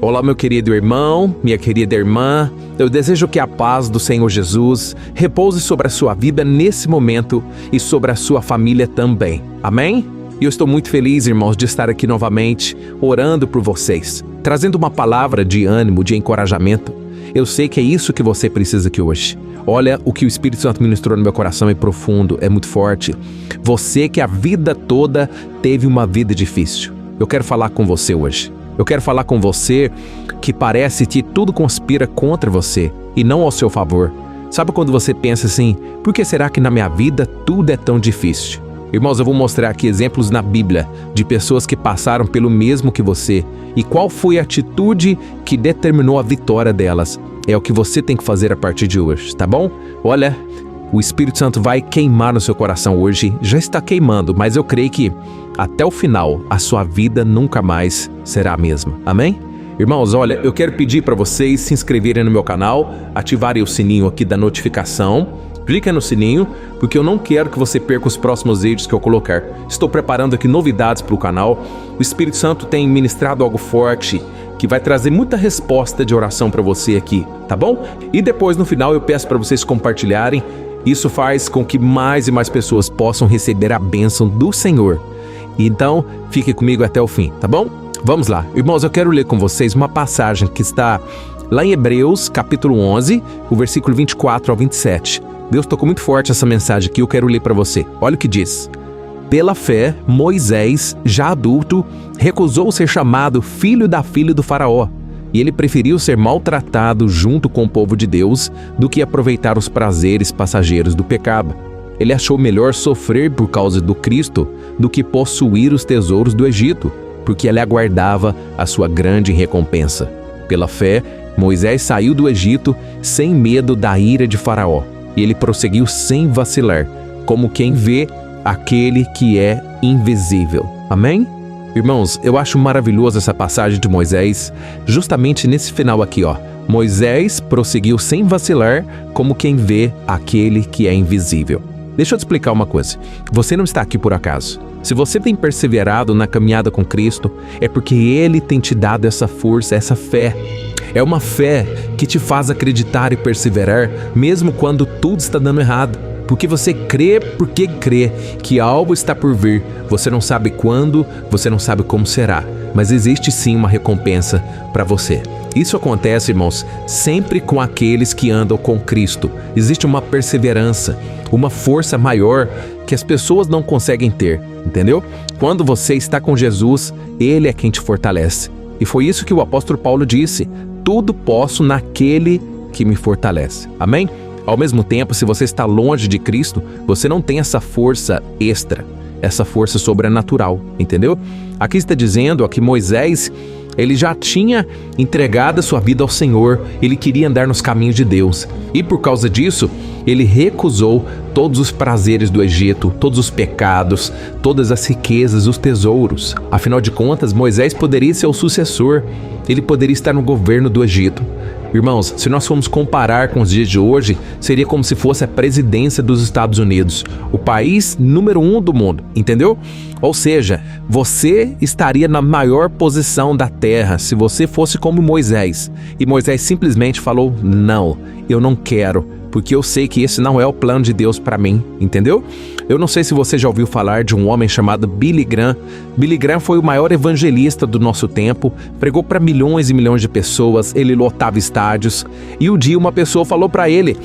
Olá, meu querido irmão, minha querida irmã. Eu desejo que a paz do Senhor Jesus repouse sobre a sua vida nesse momento e sobre a sua família também. Amém? E eu estou muito feliz, irmãos, de estar aqui novamente, orando por vocês, trazendo uma palavra de ânimo, de encorajamento. Eu sei que é isso que você precisa aqui hoje. Olha, o que o Espírito Santo ministrou no meu coração é profundo, é muito forte. Você que a vida toda teve uma vida difícil. Eu quero falar com você hoje. Eu quero falar com você que parece que tudo conspira contra você e não ao seu favor. Sabe quando você pensa assim, por que será que na minha vida tudo é tão difícil? Irmãos, eu vou mostrar aqui exemplos na Bíblia de pessoas que passaram pelo mesmo que você e qual foi a atitude que determinou a vitória delas. É o que você tem que fazer a partir de hoje, tá bom? Olha, o Espírito Santo vai queimar no seu coração hoje, já está queimando, mas eu creio que até o final a sua vida nunca mais será a mesma. Amém? Irmãos, olha, eu quero pedir para vocês se inscreverem no meu canal, ativarem o sininho aqui da notificação. Clica no sininho, porque eu não quero que você perca os próximos vídeos que eu colocar. Estou preparando aqui novidades para o canal. O Espírito Santo tem ministrado algo forte, que vai trazer muita resposta de oração para você aqui, tá bom? E depois, no final, eu peço para vocês compartilharem. Isso faz com que mais e mais pessoas possam receber a bênção do Senhor. Então, fique comigo até o fim, tá bom? Vamos lá. Irmãos, eu quero ler com vocês uma passagem que está lá em Hebreus, capítulo 11, o versículo 24 ao 27. Deus tocou muito forte essa mensagem aqui, eu quero ler para você. Olha o que diz. Pela fé, Moisés, já adulto, recusou ser chamado filho da filha do faraó, e ele preferiu ser maltratado junto com o povo de Deus do que aproveitar os prazeres passageiros do pecado. Ele achou melhor sofrer por causa do Cristo do que possuir os tesouros do Egito, porque ele aguardava a sua grande recompensa. Pela fé, Moisés saiu do Egito sem medo da ira de Faraó, e ele prosseguiu sem vacilar, como quem vê aquele que é invisível. Amém? Irmãos, eu acho maravilhoso essa passagem de Moisés, justamente nesse final aqui, ó. Moisés prosseguiu sem vacilar, como quem vê aquele que é invisível. Deixa eu te explicar uma coisa. Você não está aqui por acaso. Se você tem perseverado na caminhada com Cristo, é porque Ele tem te dado essa força, essa fé. É uma fé que te faz acreditar e perseverar, mesmo quando tudo está dando errado. Porque você crê que algo está por vir. Você não sabe quando, você não sabe como será, mas existe sim uma recompensa para você. Isso acontece, irmãos, sempre com aqueles que andam com Cristo. Existe uma perseverança, uma força maior que as pessoas não conseguem ter, entendeu? Quando você está com Jesus, Ele é quem te fortalece. E foi isso que o apóstolo Paulo disse: tudo posso naquele que me fortalece. Amém? Ao mesmo tempo, se você está longe de Cristo, você não tem essa força extra, essa força sobrenatural, entendeu? Aqui está dizendo que Moisés, ele já tinha entregado a sua vida ao Senhor, ele queria andar nos caminhos de Deus. E por causa disso, ele recusou todos os prazeres do Egito, todos os pecados, todas as riquezas, os tesouros. Afinal de contas, Moisés poderia ser o sucessor, ele poderia estar no governo do Egito. Irmãos, se nós formos comparar com os dias de hoje, seria como se fosse a presidência dos Estados Unidos, o país número 1 do mundo, entendeu? Ou seja, você estaria na maior posição da terra se você fosse como Moisés. E Moisés simplesmente falou: não, eu não quero, porque eu sei que esse não é o plano de Deus para mim, entendeu? Eu não sei se você já ouviu falar de um homem chamado Billy Graham. Billy Graham foi o maior evangelista do nosso tempo, pregou para milhões e milhões de pessoas, ele lotava estádios. E um dia uma pessoa falou para ele: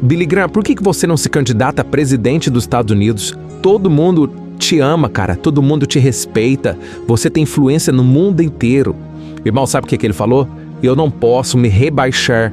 Billy Graham, por que você não se candidata a presidente dos Estados Unidos? Todo mundo te ama, cara, todo mundo te respeita, você tem influência no mundo inteiro. Irmão, sabe o que ele falou? Eu não posso me rebaixar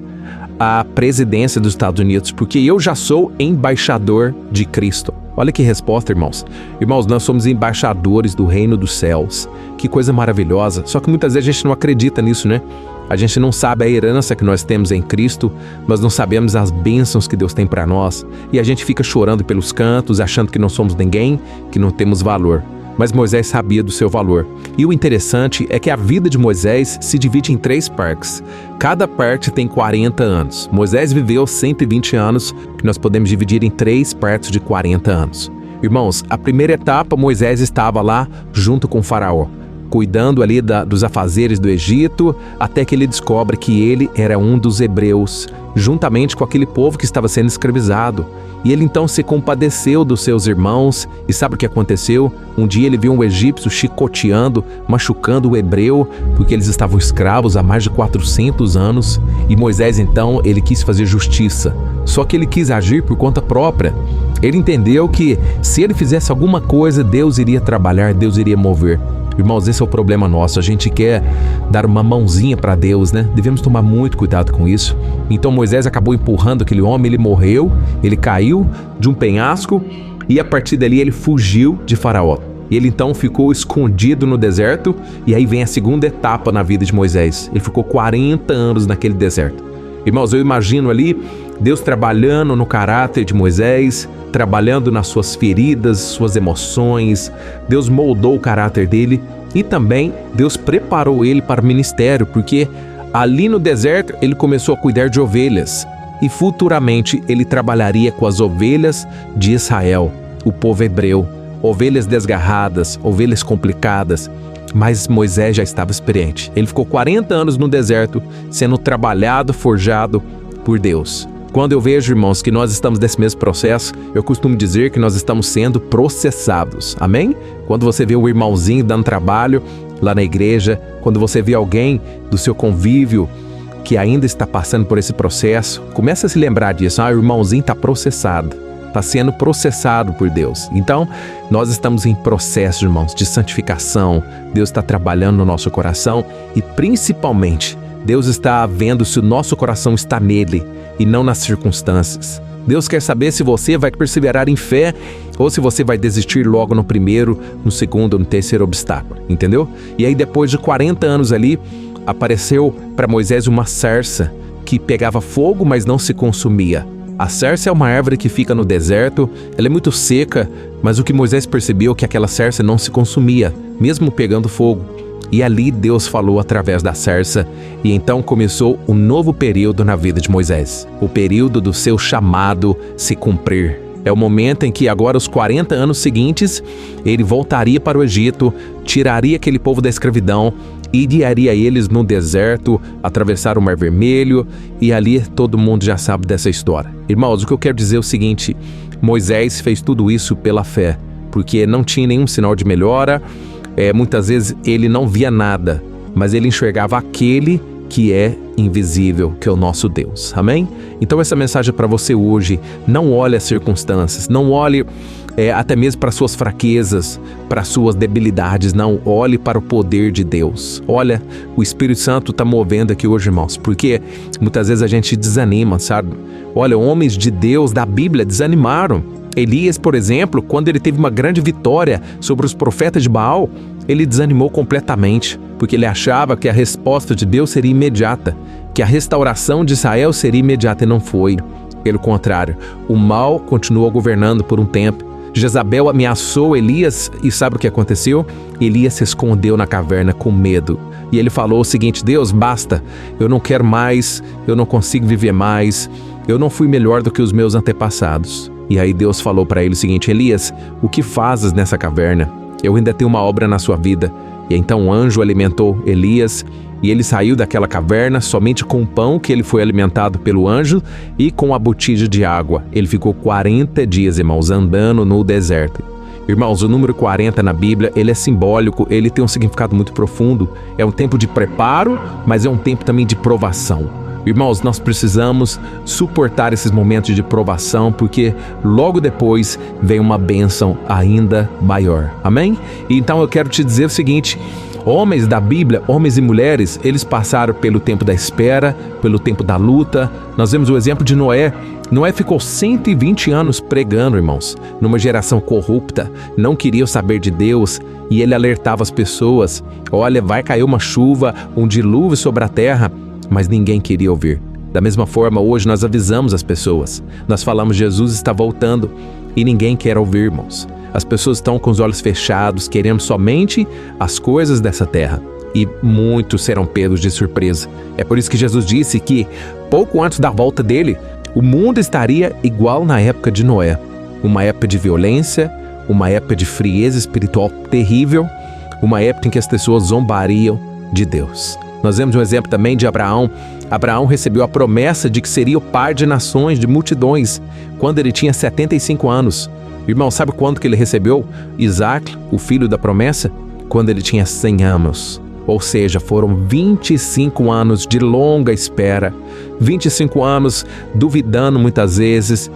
à presidência dos Estados Unidos, porque eu já sou embaixador de Cristo. Olha que resposta, irmãos. Irmãos, nós somos embaixadores do reino dos céus. Que coisa maravilhosa. Só que muitas vezes a gente não acredita nisso, né? A gente não sabe a herança que nós temos em Cristo, nós não sabemos as bênçãos que Deus tem para nós, e a gente fica chorando pelos cantos, achando que não somos ninguém, que não temos valor. Mas Moisés sabia do seu valor. E o interessante é que a vida de Moisés se divide em 3 partes. Cada parte tem 40 anos. Moisés viveu 120 anos, que nós podemos dividir em 3 partes de 40 anos. Irmãos, a primeira etapa, Moisés estava lá junto com o faraó. cuidando ali dos afazeres do Egito, até que ele descobre que ele era um dos hebreus, juntamente com aquele povo que estava sendo escravizado. E ele então se compadeceu dos seus irmãos, e sabe o que aconteceu? Um dia ele viu um egípcio chicoteando, machucando o hebreu, porque eles estavam escravos há mais de 400 anos, e Moisés então, ele quis fazer justiça, só que ele quis agir por conta própria. Ele entendeu que se ele fizesse alguma coisa, Deus iria trabalhar, Deus iria mover. Irmãos, esse é o problema nosso, a gente quer dar uma mãozinha para Deus, né? Devemos tomar muito cuidado com isso. Então Moisés acabou empurrando aquele homem, ele morreu, ele caiu de um penhasco e a partir dali ele fugiu de Faraó. Ele então ficou escondido no deserto e aí vem a segunda etapa na vida de Moisés. Ele ficou 40 anos naquele deserto. Irmãos, eu imagino ali Deus trabalhando no caráter de Moisés, trabalhando nas suas feridas, suas emoções. Deus moldou o caráter dele e também Deus preparou ele para o ministério, porque ali no deserto ele começou a cuidar de ovelhas e futuramente ele trabalharia com as ovelhas de Israel, o povo hebreu, ovelhas desgarradas, ovelhas complicadas. Mas Moisés já estava experiente. Ele ficou 40 anos no deserto, sendo trabalhado, forjado por Deus. Quando eu vejo, irmãos, que nós estamos nesse mesmo processo, eu costumo dizer que nós estamos sendo processados. Amém? Quando você vê o irmãozinho dando trabalho lá na igreja, quando você vê alguém do seu convívio que ainda está passando por esse processo, comece a se lembrar disso. O irmãozinho está processado. Está sendo processado por Deus. Então, nós estamos em processo, irmãos, de santificação. Deus está trabalhando no nosso coração e, principalmente, Deus está vendo se o nosso coração está nele e não nas circunstâncias. Deus quer saber se você vai perseverar em fé ou se você vai desistir logo no primeiro, no segundo ou no terceiro obstáculo, entendeu? E aí, depois de 40 anos ali, apareceu para Moisés uma sarça que pegava fogo, mas não se consumia. A sarça é uma árvore que fica no deserto, ela é muito seca, mas o que Moisés percebeu é que aquela sarça não se consumia, mesmo pegando fogo. E ali Deus falou através da sarça, e então começou um novo período na vida de Moisés, o período do seu chamado se cumprir. É o momento em que agora, os 40 anos seguintes, ele voltaria para o Egito, tiraria aquele povo da escravidão e guiaria eles no deserto, atravessar o Mar Vermelho, e ali todo mundo já sabe dessa história. Irmãos, o que eu quero dizer é o seguinte: Moisés fez tudo isso pela fé, porque não tinha nenhum sinal de melhora, muitas vezes ele não via nada, mas ele enxergava aquele que é invisível, que é o nosso Deus. Amém? Então essa mensagem é para você hoje. Não olhe as circunstâncias, não olhe até mesmo para suas fraquezas, para suas debilidades, não. Olhe para o poder de Deus. Olha, o Espírito Santo está movendo aqui hoje, irmãos, porque muitas vezes a gente desanima, sabe? Olha, homens de Deus da Bíblia desanimaram. Elias, por exemplo, quando ele teve uma grande vitória sobre os profetas de Baal, ele desanimou completamente, porque ele achava que a resposta de Deus seria imediata, que a restauração de Israel seria imediata, e não foi. Pelo contrário, o mal continuou governando por um tempo. Jezabel ameaçou Elias e sabe o que aconteceu? Elias se escondeu na caverna com medo. E ele falou o seguinte: Deus, basta, eu não quero mais, eu não consigo viver mais, eu não fui melhor do que os meus antepassados. E aí Deus falou para ele o seguinte: Elias, o que fazes nessa caverna? Eu ainda tenho uma obra na sua vida. E então o anjo alimentou Elias, e ele saiu daquela caverna somente com o pão que ele foi alimentado pelo anjo e com a botija de água. Ele ficou 40 dias, irmãos, andando no deserto. Irmãos, o número 40 na Bíblia, ele é simbólico, ele tem um significado muito profundo. É um tempo de preparo, mas é um tempo também de provação. Irmãos, nós precisamos suportar esses momentos de provação, porque logo depois vem uma bênção ainda maior. Amém? Então eu quero te dizer o seguinte: homens da Bíblia, homens e mulheres, eles passaram pelo tempo da espera, pelo tempo da luta. Nós vemos o exemplo de Noé. Noé ficou 120 anos pregando, irmãos, numa geração corrupta, não queria saber de Deus, e ele alertava as pessoas: olha, vai cair uma chuva, um dilúvio sobre a terra. Mas ninguém queria ouvir. Da mesma forma, hoje nós avisamos as pessoas. Nós falamos: Jesus está voltando, e ninguém quer ouvir, irmãos. As pessoas estão com os olhos fechados, querendo somente as coisas dessa terra. E muitos serão pegos de surpresa. É por isso que Jesus disse que, pouco antes da volta dele, o mundo estaria igual na época de Noé. Uma época de violência, uma época de frieza espiritual terrível, uma época em que as pessoas zombariam de Deus. Nós vemos um exemplo também de Abraão. Abraão recebeu a promessa de que seria o pai de nações, de multidões, quando ele tinha 75 anos. Irmão, sabe quando que ele recebeu Isaac, o filho da promessa? Quando ele tinha 100 anos. Ou seja, foram 25 anos de longa espera, 25 anos duvidando muitas vezes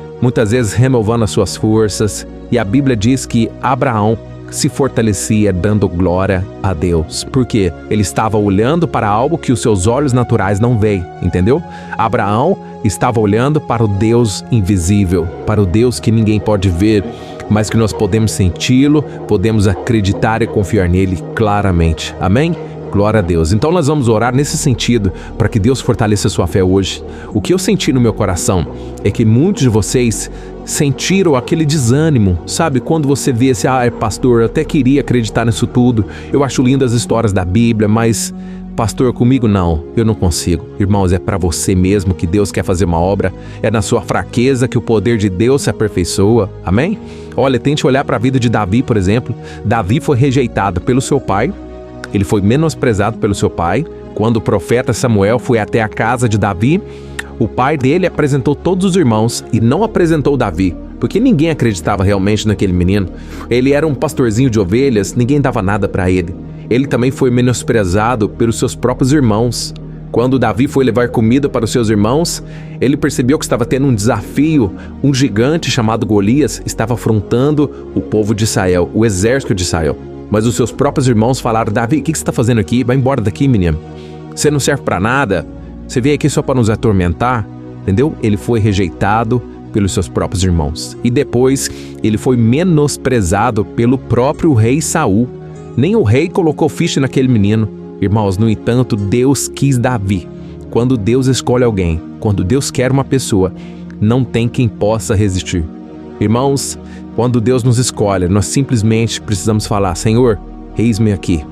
renovando as suas forças. E a Bíblia diz que Abraão se fortalecia dando glória a Deus. Por quê? Ele estava olhando para algo que os seus olhos naturais não veem, entendeu? Abraão estava olhando para o Deus invisível, para o Deus que ninguém pode ver, mas que nós podemos senti-lo, podemos acreditar e confiar nele claramente. Amém? Glória a Deus. Então nós vamos orar nesse sentido, para que Deus fortaleça a sua fé hoje. O que eu senti no meu coração é que muitos de vocês sentiram aquele desânimo, sabe? Quando você vê esse, pastor, eu até queria acreditar nisso tudo, eu acho lindas as histórias da Bíblia, mas, pastor, comigo não, eu não consigo. Irmãos, é para você mesmo que Deus quer fazer uma obra, é na sua fraqueza que o poder de Deus se aperfeiçoa. Amém? Olha, tente olhar para a vida de Davi, por exemplo. Davi foi rejeitado pelo seu pai, ele foi menosprezado pelo seu pai. Quando o profeta Samuel foi até a casa de Davi, o pai dele apresentou todos os irmãos e não apresentou Davi, porque ninguém acreditava realmente naquele menino. Ele era um pastorzinho de ovelhas, ninguém dava nada para ele. Ele também foi menosprezado pelos seus próprios irmãos. Quando Davi foi levar comida para os seus irmãos, ele percebeu que estava tendo um desafio. Um gigante chamado Golias estava afrontando o povo de Israel, o exército de Israel. Mas os seus próprios irmãos falaram: Davi, o que você está fazendo aqui? Vai embora daqui, menino. Você não serve para nada. Você veio aqui só para nos atormentar. Entendeu? Ele foi rejeitado pelos seus próprios irmãos. E depois ele foi menosprezado pelo próprio rei Saul. Nem o rei colocou ficha naquele menino. Irmãos, no entanto, Deus quis Davi. Quando Deus escolhe alguém, quando Deus quer uma pessoa, não tem quem possa resistir. Irmãos, quando Deus nos escolhe, nós simplesmente precisamos falar: Senhor, eis-me aqui,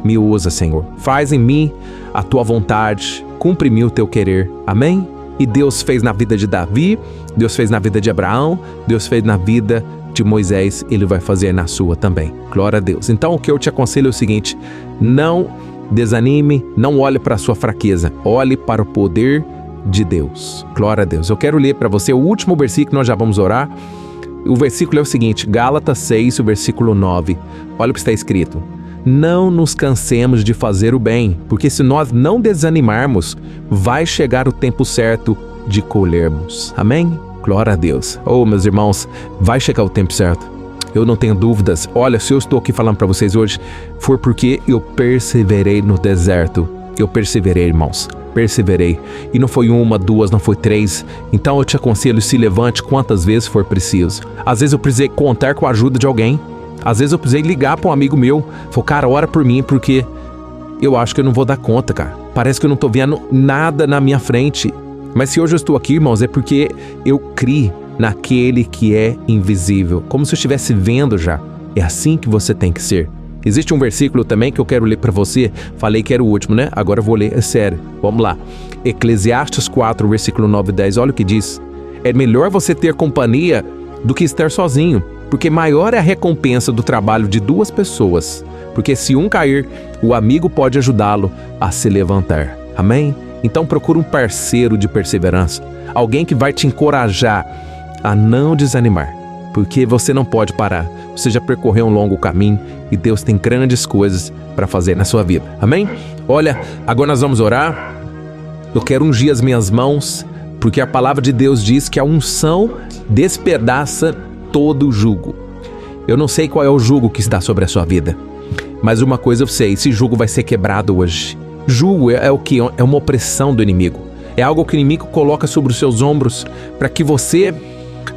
me usa, Senhor. Faz em mim a tua vontade, cumpre em mim o teu querer. Amém? E Deus fez na vida de Davi, Deus fez na vida de Abraão, Deus fez na vida de Moisés, Ele vai fazer na sua também. Glória a Deus. Então o que eu te aconselho é o seguinte: não desanime, não olhe para a sua fraqueza, olhe para o poder de Deus. Glória a Deus. Eu quero ler para você o último versículo, nós já vamos orar. O versículo é o seguinte, Gálatas 6, o versículo 9. Olha o que está escrito: não nos cansemos de fazer o bem, porque se nós não desanimarmos, vai chegar o tempo certo de colhermos. Amém? Glória a Deus. Oh, meus irmãos, vai chegar o tempo certo. Eu não tenho dúvidas. Olha, se eu estou aqui falando para vocês hoje, foi porque eu perseverei no deserto. Eu perseverei, irmãos. Perseverei. E não foi uma, duas, não foi três. Então eu te aconselho, se levante quantas vezes for preciso. Às vezes eu precisei contar com a ajuda de alguém. Às vezes eu precisei ligar para um amigo meu. Falei: cara, ora por mim, porque eu acho que eu não vou dar conta, cara. Parece que eu não estou vendo nada na minha frente. Mas se hoje eu estou aqui, irmãos, é porque eu criei naquele que é invisível. Como se eu estivesse vendo já. É assim que você tem que ser. Existe um versículo também que eu quero ler para você. Falei que era o último, né? Agora eu vou ler, é sério. Vamos lá. Eclesiastes 4, versículo 9 e 10. Olha o que diz. É melhor você ter companhia do que estar sozinho, porque maior é a recompensa do trabalho de duas pessoas. Porque se um cair, o amigo pode ajudá-lo a se levantar. Amém? Então procura um parceiro de perseverança. Alguém que vai te encorajar a não desanimar. Porque você não pode parar. Você já percorreu um longo caminho e Deus tem grandes coisas para fazer na sua vida. Amém? Olha, agora nós vamos orar. Eu quero ungir as minhas mãos, porque a palavra de Deus diz que a unção despedaça todo o jugo. Eu não sei qual é o jugo que está sobre a sua vida, mas uma coisa eu sei: esse jugo vai ser quebrado hoje. Jugo é o que? É uma opressão do inimigo. É algo que o inimigo coloca sobre os seus ombros para que você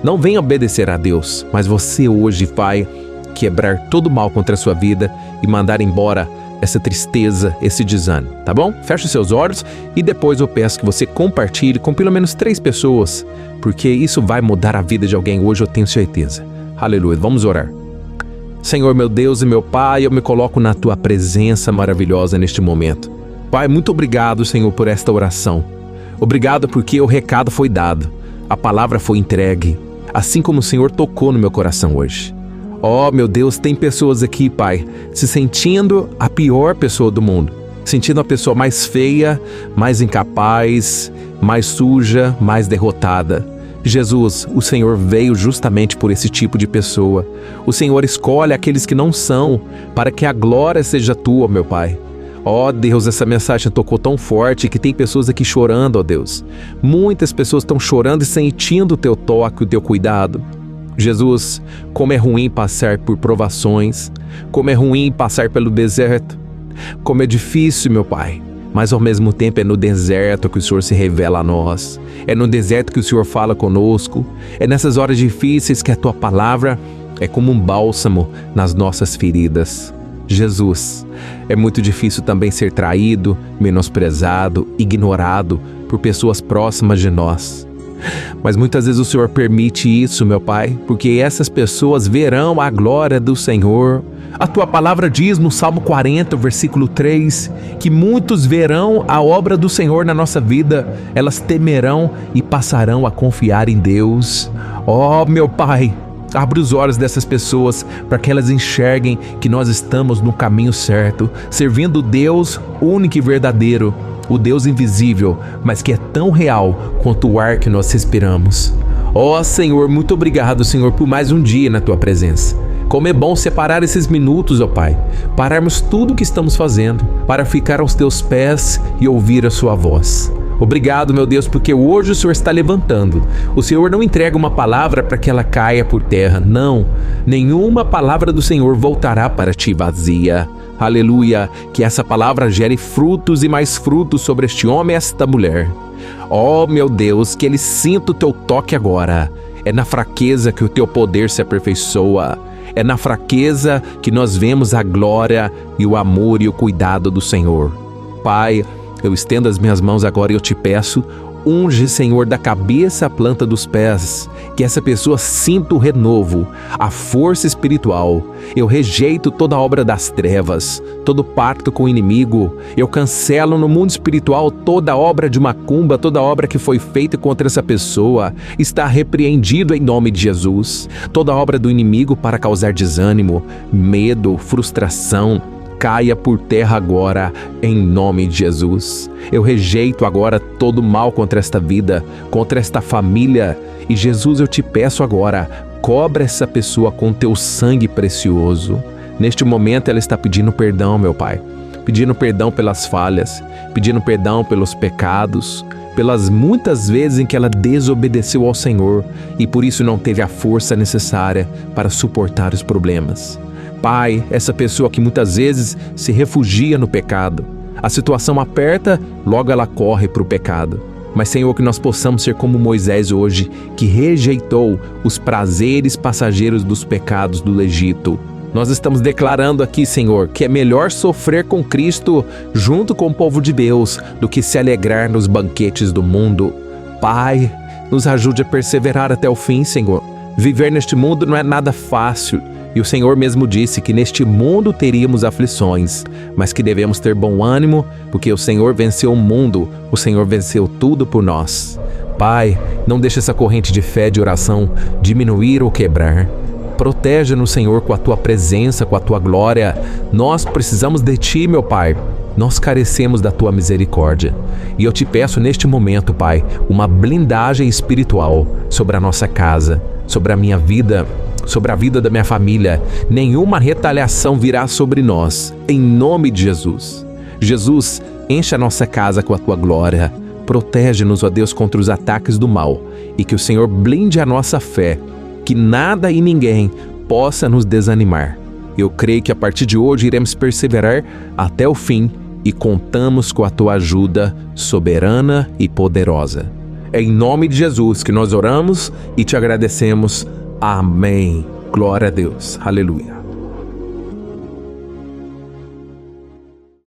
não venha obedecer a Deus, mas você hoje vai quebrar todo o mal contra a sua vida e mandar embora essa tristeza, esse desânimo, tá bom? Feche os seus olhos e depois eu peço que você compartilhe com pelo menos 3 pessoas, porque isso vai mudar a vida de alguém hoje, eu tenho certeza. Aleluia, vamos orar. Senhor, meu Deus e meu Pai, eu me coloco na Tua presença maravilhosa neste momento. Pai, muito obrigado, Senhor, por esta oração. Obrigado porque o recado foi dado, a palavra foi entregue, assim como o Senhor tocou no meu coração hoje. Oh, meu Deus, tem pessoas aqui, Pai, se sentindo a pior pessoa do mundo. Sentindo a pessoa mais feia, mais incapaz, mais suja, mais derrotada. Jesus, o Senhor veio justamente por esse tipo de pessoa. O Senhor escolhe aqueles que não são, para que a glória seja tua, meu Pai. Ó Deus, essa mensagem tocou tão forte que tem pessoas aqui chorando, ó Deus. Muitas pessoas estão chorando e sentindo o teu toque, o teu cuidado. Jesus, como é ruim passar por provações, como é ruim passar pelo deserto, como é difícil, meu Pai, mas ao mesmo tempo é no deserto que o Senhor se revela a nós, é no deserto que o Senhor fala conosco, é nessas horas difíceis que a Tua palavra é como um bálsamo nas nossas feridas. Jesus, é muito difícil também ser traído, menosprezado, ignorado por pessoas próximas de nós. Mas muitas vezes o Senhor permite isso, meu Pai, porque essas pessoas verão a glória do Senhor. A Tua palavra diz no Salmo 40, versículo 3, que muitos verão a obra do Senhor na nossa vida, elas temerão e passarão a confiar em Deus. Oh, meu Pai, abre os olhos dessas pessoas para que elas enxerguem que nós estamos no caminho certo, servindo o Deus único e verdadeiro, o Deus invisível, mas que é tão real quanto o ar que nós respiramos. Ó Senhor, muito obrigado, Senhor, por mais um dia na Tua presença. Como é bom separar esses minutos, ó Pai, pararmos tudo o que estamos fazendo, para ficar aos Teus pés e ouvir a Sua voz. Obrigado, meu Deus, porque hoje o Senhor está levantando. O Senhor não entrega uma palavra para que ela caia por terra, não. Nenhuma palavra do Senhor voltará para Ti vazia. Aleluia, que essa palavra gere frutos e mais frutos sobre este homem e esta mulher. Oh, meu Deus, que ele sinta o Teu toque agora. É na fraqueza que o Teu poder se aperfeiçoa. É na fraqueza que nós vemos a glória e o amor e o cuidado do Senhor. Pai, eu estendo as minhas mãos agora e eu Te peço, unge, Senhor, da cabeça à planta dos pés, que essa pessoa sinta o renovo, a força espiritual. Eu rejeito toda obra das trevas, todo pacto com o inimigo. Eu cancelo no mundo espiritual toda obra de macumba, toda obra que foi feita contra essa pessoa. Está repreendido em nome de Jesus. Toda obra do inimigo para causar desânimo, medo, frustração, caia por terra agora, em nome de Jesus. Eu rejeito agora todo mal contra esta vida, contra esta família. E Jesus, eu Te peço agora, cobre essa pessoa com Teu sangue precioso. Neste momento ela está pedindo perdão, meu Pai. Pedindo perdão pelas falhas, pedindo perdão pelos pecados, pelas muitas vezes em que ela desobedeceu ao Senhor e por isso não teve a força necessária para suportar os problemas. Pai, essa pessoa que muitas vezes se refugia no pecado. A situação aperta, logo ela corre para o pecado. Mas, Senhor, que nós possamos ser como Moisés hoje, que rejeitou os prazeres passageiros dos pecados do Egito. Nós estamos declarando aqui, Senhor, que é melhor sofrer com Cristo junto com o povo de Deus do que se alegrar nos banquetes do mundo. Pai, nos ajude a perseverar até o fim, Senhor. Viver neste mundo não é nada fácil. E o Senhor mesmo disse que neste mundo teríamos aflições, mas que devemos ter bom ânimo, porque o Senhor venceu o mundo, o Senhor venceu tudo por nós. Pai, não deixe essa corrente de fé e de oração diminuir ou quebrar. Protege-nos, Senhor, com a Tua presença, com a Tua glória. Nós precisamos de Ti, meu Pai. Nós carecemos da Tua misericórdia. E eu Te peço neste momento, Pai, uma blindagem espiritual sobre a nossa casa, sobre a minha vida, sobre a vida da minha família. Nenhuma retaliação virá sobre nós, em nome de Jesus. Jesus, enche a nossa casa com a Tua glória. Protege-nos, ó Deus, contra os ataques do mal e que o Senhor blinde a nossa fé, que nada e ninguém possa nos desanimar. Eu creio que a partir de hoje iremos perseverar até o fim e contamos com a Tua ajuda soberana e poderosa. É em nome de Jesus que nós oramos e Te agradecemos. Amém. Glória a Deus. Aleluia.